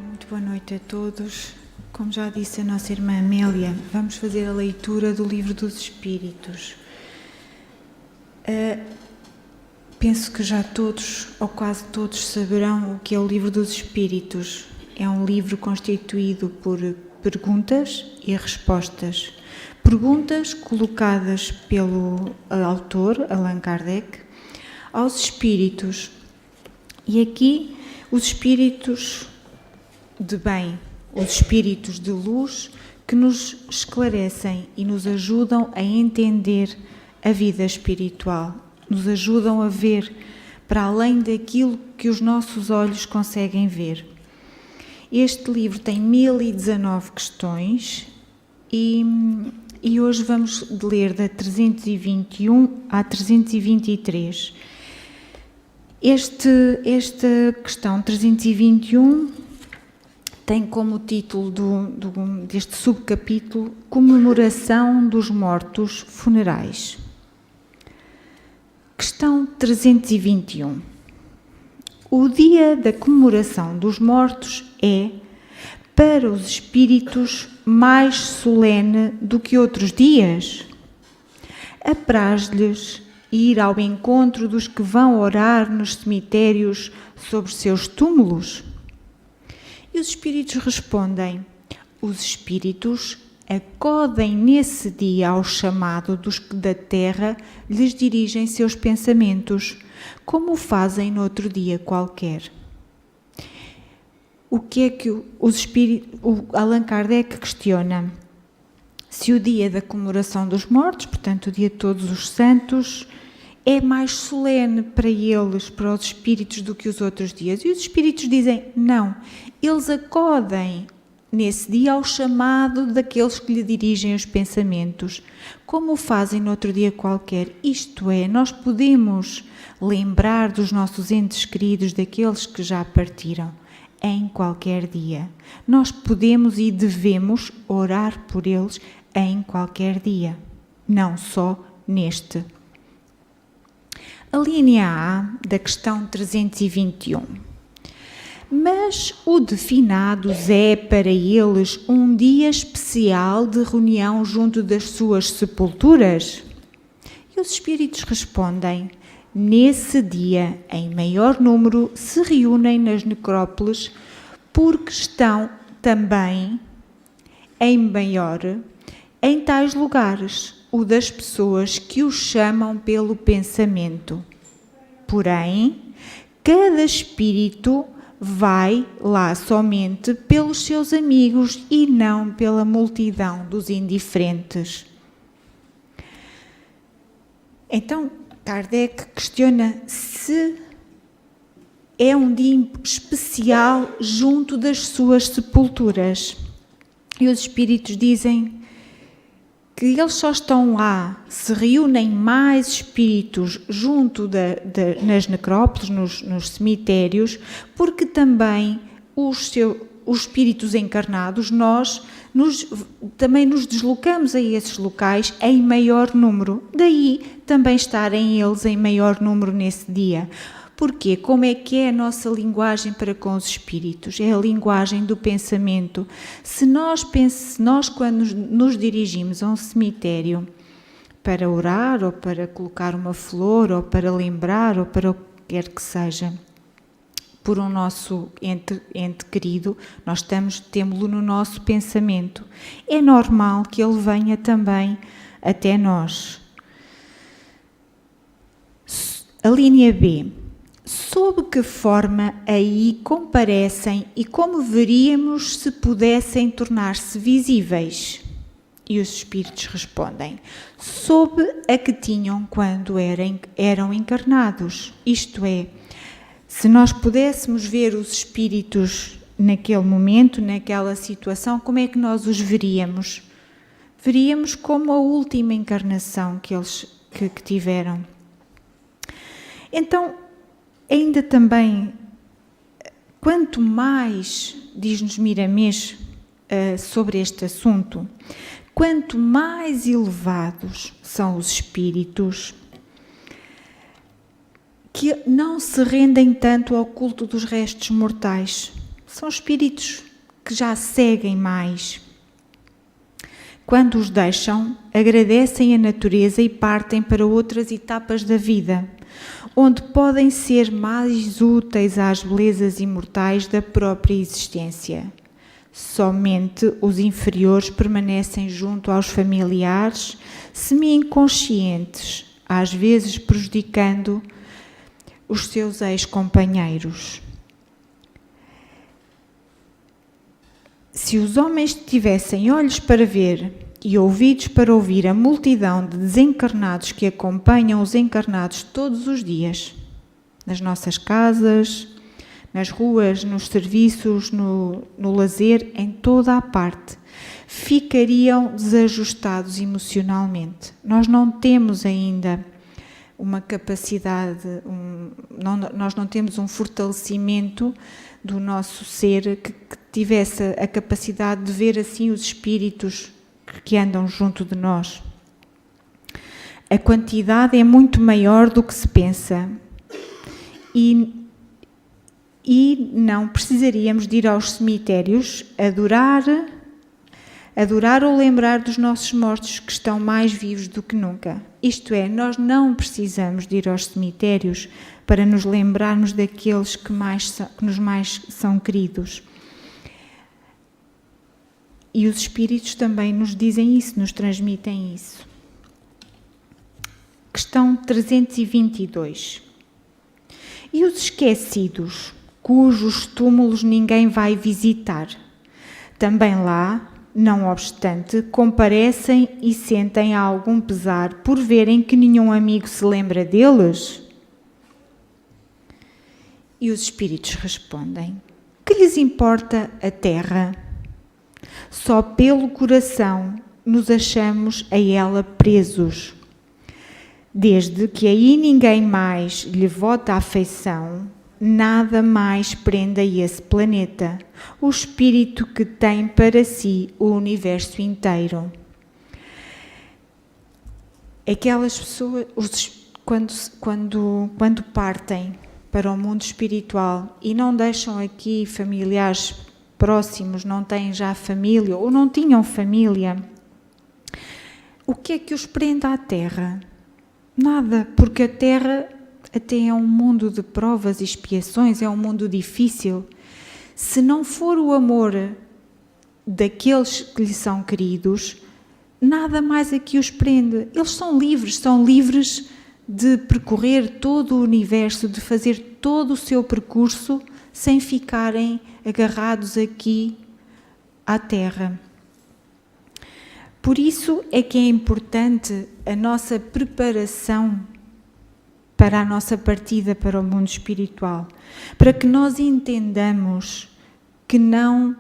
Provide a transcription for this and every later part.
Muito boa noite a todos. Como já disse a nossa irmã Amélia, vamos fazer a leitura do Livro dos Espíritos. Penso que já todos, ou quase todos, saberão o que é o Livro dos Espíritos. É um livro constituído por perguntas e respostas. Perguntas colocadas pelo autor, Allan Kardec, aos espíritos. E aqui, os espíritos de bem, os espíritos de luz que nos esclarecem e nos ajudam a entender a vida espiritual, nos ajudam a ver para além daquilo que os nossos olhos conseguem ver. Este livro tem 1019 questões e hoje vamos ler da 321 à 323. Esta questão 321 tem como título deste subcapítulo Comemoração dos Mortos Funerais. Questão 321. O dia da comemoração dos mortos é, para os espíritos, mais solene do que outros dias? Apraz-lhes ir ao encontro dos que vão orar nos cemitérios sobre seus túmulos? E os espíritos respondem: os espíritos acodem nesse dia ao chamado dos que da terra lhes dirigem seus pensamentos, como o fazem noutro dia qualquer. O que é que o Allan Kardec questiona? Se o dia da comemoração dos mortos, portanto o dia de todos os santos, é mais solene para eles, para os espíritos, do que os outros dias. E os espíritos dizem, não, eles acodem nesse dia ao chamado daqueles que lhe dirigem os pensamentos, como o fazem noutro dia qualquer. Isto é, nós podemos lembrar dos nossos entes queridos, daqueles que já partiram, em qualquer dia. Nós podemos e devemos orar por eles em qualquer dia, não só neste. A linha A da questão 321. Mas o de finados é para eles um dia especial de reunião junto das suas sepulturas? E os espíritos respondem: nesse dia, em maior número, se reúnem nas necrópoles, porque estão também em tais lugares, o das pessoas que os chamam pelo pensamento. Porém, cada espírito vai lá somente pelos seus amigos e não pela multidão dos indiferentes. Então, Kardec questiona se é um dia especial junto das suas sepulturas. E os espíritos dizem que eles só estão lá, se reúnem mais espíritos junto nas necrópoles, nos cemitérios, porque também os espíritos encarnados, nós também nos deslocamos a esses locais em maior número. Daí também estarem eles em maior número nesse dia. Porquê? Como é que é a nossa linguagem para com os espíritos? É a linguagem do pensamento. Se nós quando nos dirigimos a um cemitério para orar, ou para colocar uma flor, ou para lembrar, ou para o que quer que seja, por um nosso ente querido, nós temos-lo no nosso pensamento. É normal que ele venha também até nós. A linha B. Sob que forma aí comparecem e como veríamos se pudessem tornar-se visíveis? E os espíritos respondem: sob a que tinham quando eram encarnados. Isto é, se nós pudéssemos ver os espíritos naquele momento, naquela situação, como é que nós os veríamos? Veríamos como a última encarnação que eles que tiveram. Então, ainda também, quanto mais, diz-nos Miramês sobre este assunto, quanto mais elevados são os espíritos que não se rendem tanto ao culto dos restos mortais, São espíritos que já seguem mais. Quando os deixam, agradecem a natureza e partem para outras etapas da vida, onde podem ser mais úteis às belezas imortais da própria existência. Somente os inferiores permanecem junto aos familiares, semi-inconscientes, às vezes prejudicando os seus ex-companheiros. Se os homens tivessem olhos para ver e ouvidos para ouvir a multidão de desencarnados que acompanham os encarnados todos os dias, nas nossas casas, nas ruas, nos serviços, no lazer, em toda a parte, ficariam desajustados emocionalmente. Nós não temos ainda uma capacidade, nós não temos um fortalecimento do nosso ser que tivesse a capacidade de ver assim os espíritos que andam junto de nós. A quantidade é muito maior do que se pensa e não precisaríamos de ir aos cemitérios adorar ou lembrar dos nossos mortos que estão mais vivos do que nunca. Isto é, nós não precisamos de ir aos cemitérios para nos lembrarmos daqueles que nos mais são queridos. E os espíritos também nos dizem isso, nos transmitem isso. Questão 322. E os esquecidos, cujos túmulos ninguém vai visitar, também lá, não obstante, comparecem e sentem algum pesar por verem que nenhum amigo se lembra deles? E os espíritos respondem: que lhes importa a terra? Só pelo coração nos achamos a ela presos. Desde que aí ninguém mais lhe vota a afeição, nada mais prenda a esse planeta, o espírito que tem para si o universo inteiro. Aquelas pessoas, quando partem para o mundo espiritual e não deixam aqui familiares próximos, não têm já família ou não tinham família, o que é que os prende à Terra? Nada, porque a Terra até é um mundo de provas e expiações, é um mundo difícil. Se não for o amor daqueles que lhes são queridos, nada mais aqui os prende. Eles são livres de percorrer todo o universo, de fazer todo o seu percurso sem ficarem agarrados aqui à Terra. Por isso é que é importante a nossa preparação para a nossa partida para o mundo espiritual, para que nós entendamos que não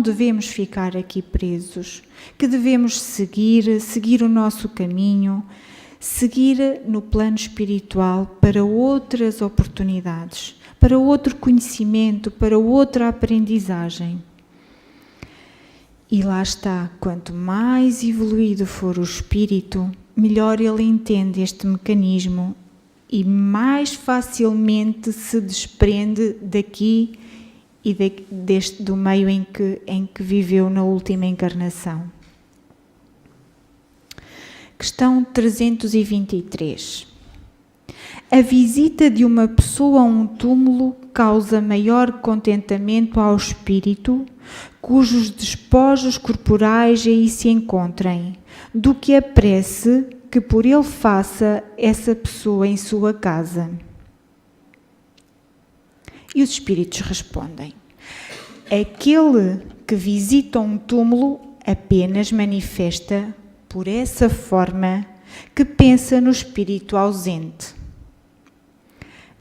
devemos ficar aqui presos, que devemos seguir o nosso caminho, seguir no plano espiritual para outras oportunidades, para outro conhecimento, para outra aprendizagem. E lá está, quanto mais evoluído for o espírito, melhor ele entende este mecanismo e mais facilmente se desprende daqui e do meio em que viveu na última encarnação. Questão 323. A visita de uma pessoa a um túmulo causa maior contentamento ao espírito, cujos despojos corporais aí se encontrem, do que a prece que por ele faça essa pessoa em sua casa. E os espíritos respondem: aquele que visita um túmulo apenas manifesta, por essa forma, que pensa no espírito ausente.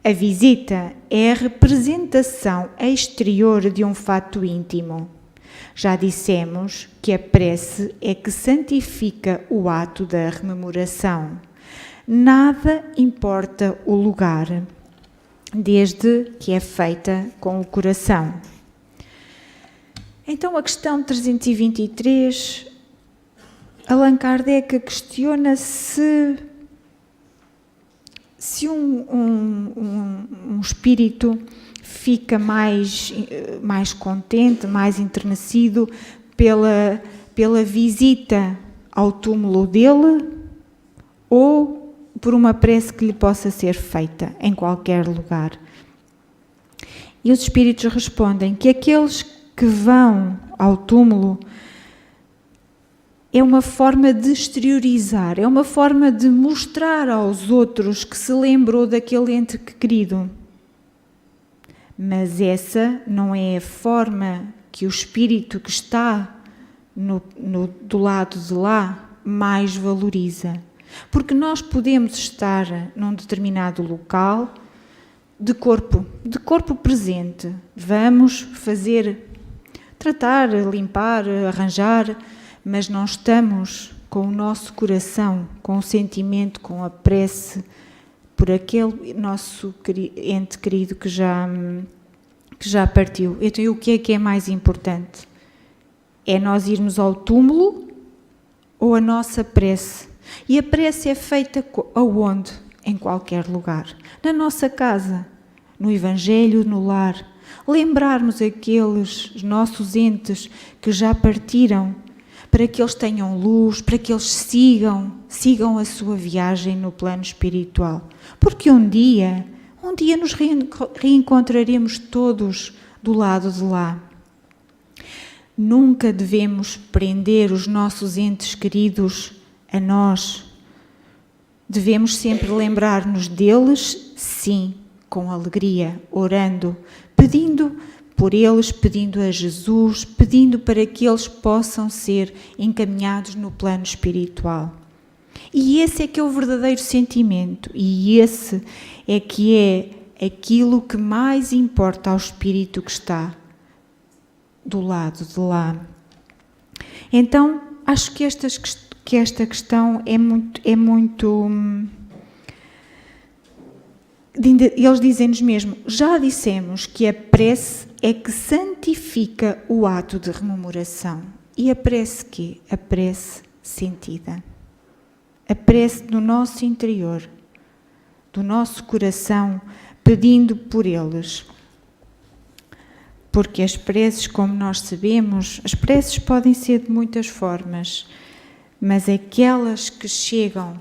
A visita é a representação exterior de um fato íntimo. Já dissemos que a prece é que santifica o ato da rememoração. Nada importa o lugar, desde que é feita com o coração. Então, a questão 323, Allan Kardec questiona se um espírito fica mais contente, mais enternecido pela visita ao túmulo dele ou por uma prece que lhe possa ser feita em qualquer lugar. E os espíritos respondem que aqueles que vão ao túmulo é uma forma de exteriorizar, é uma forma de mostrar aos outros que se lembrou daquele ente querido. Mas essa não é a forma que o espírito que está do lado de lá mais valoriza. Porque nós podemos estar num determinado local de corpo presente. Vamos tratar, limpar, arranjar, mas não estamos com o nosso coração, com o sentimento, com a prece por aquele nosso ente querido que já partiu. Então, o que é mais importante? É nós irmos ao túmulo ou a nossa prece? E a prece é feita aonde? Em qualquer lugar. Na nossa casa, no Evangelho, no lar. Lembrarmos aqueles nossos entes que já partiram, para que eles tenham luz, para que eles sigam a sua viagem no plano espiritual. Porque um dia nos reencontraremos todos do lado de lá. Nunca devemos prender os nossos entes queridos a nós. Devemos sempre lembrar-nos deles, sim, com alegria, orando, pedindo por eles, pedindo a Jesus, pedindo para que eles possam ser encaminhados no plano espiritual. E esse é que é o verdadeiro sentimento, e esse é que é aquilo que mais importa ao espírito que está do lado de lá. Então, acho que esta questão é muito eles dizem-nos mesmo, já dissemos que a prece é que santifica o ato de rememoração. E a prece quê? A prece sentida. A prece do nosso interior, do nosso coração, pedindo por eles. Porque as preces, como nós sabemos, as preces podem ser de muitas formas, mas aquelas que chegam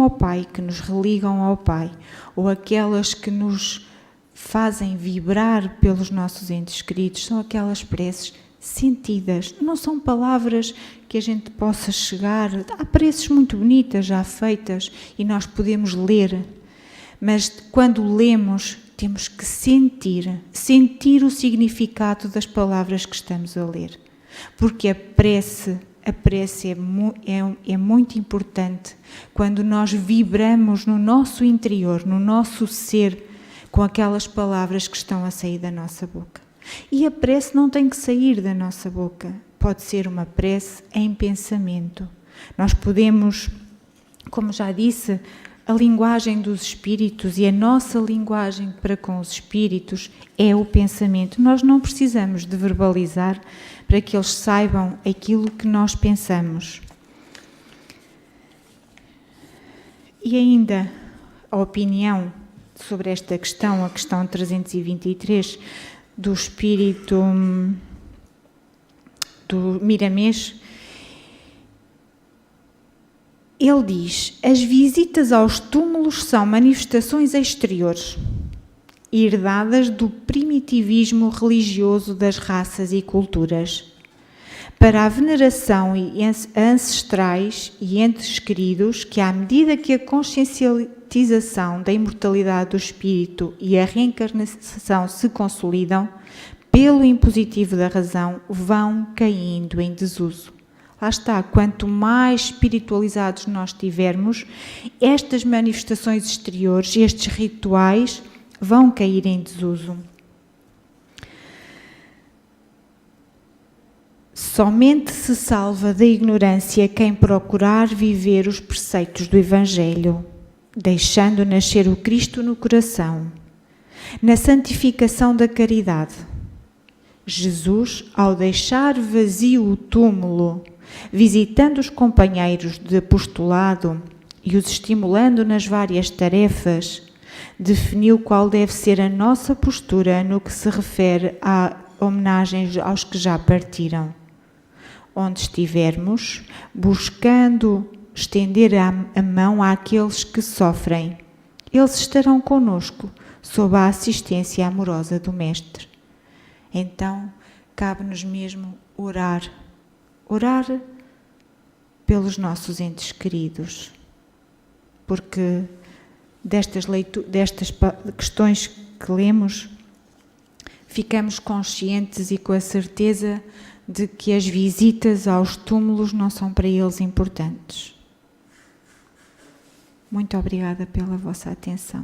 ao Pai, que nos religam ao Pai, ou aquelas que nos fazem vibrar pelos nossos entes queridos, são aquelas preces sentidas, não são palavras que a gente possa chegar. Há preces muito bonitas já feitas e nós podemos ler, mas quando lemos temos que sentir o significado das palavras que estamos a ler, porque a prece é muito importante quando nós vibramos no nosso interior, no nosso ser, com aquelas palavras que estão a sair da nossa boca. E a prece não tem que sair da nossa boca, pode ser uma prece em pensamento. Nós podemos, como já disse, a linguagem dos espíritos e a nossa linguagem para com os espíritos é o pensamento. Nós não precisamos de verbalizar para que eles saibam aquilo que nós pensamos. E ainda a opinião sobre esta questão, a questão 323, do espírito do Miramês. Ele diz: as visitas aos túmulos são manifestações exteriores, herdadas do primitivismo religioso das raças e culturas. Para a veneração a ancestrais e entes queridos, que à medida que a consciencialização da imortalidade do espírito e a reencarnação se consolidam, pelo impositivo da razão, vão caindo em desuso. Lá está, quanto mais espiritualizados nós tivermos, estas manifestações exteriores, estes rituais, vão cair em desuso. Somente se salva da ignorância quem procurar viver os preceitos do Evangelho, deixando nascer o Cristo no coração, na santificação da caridade. Jesus, ao deixar vazio o túmulo, visitando os companheiros de apostolado e os estimulando nas várias tarefas, definiu qual deve ser a nossa postura no que se refere a homenagens aos que já partiram. Onde estivermos, buscando estender a mão àqueles que sofrem, eles estarão conosco, sob a assistência amorosa do Mestre. Então, cabe-nos mesmo orar pelos nossos entes queridos, porque destas questões que lemos, ficamos conscientes e com a certeza de que as visitas aos túmulos não são para eles importantes. Muito obrigada pela vossa atenção.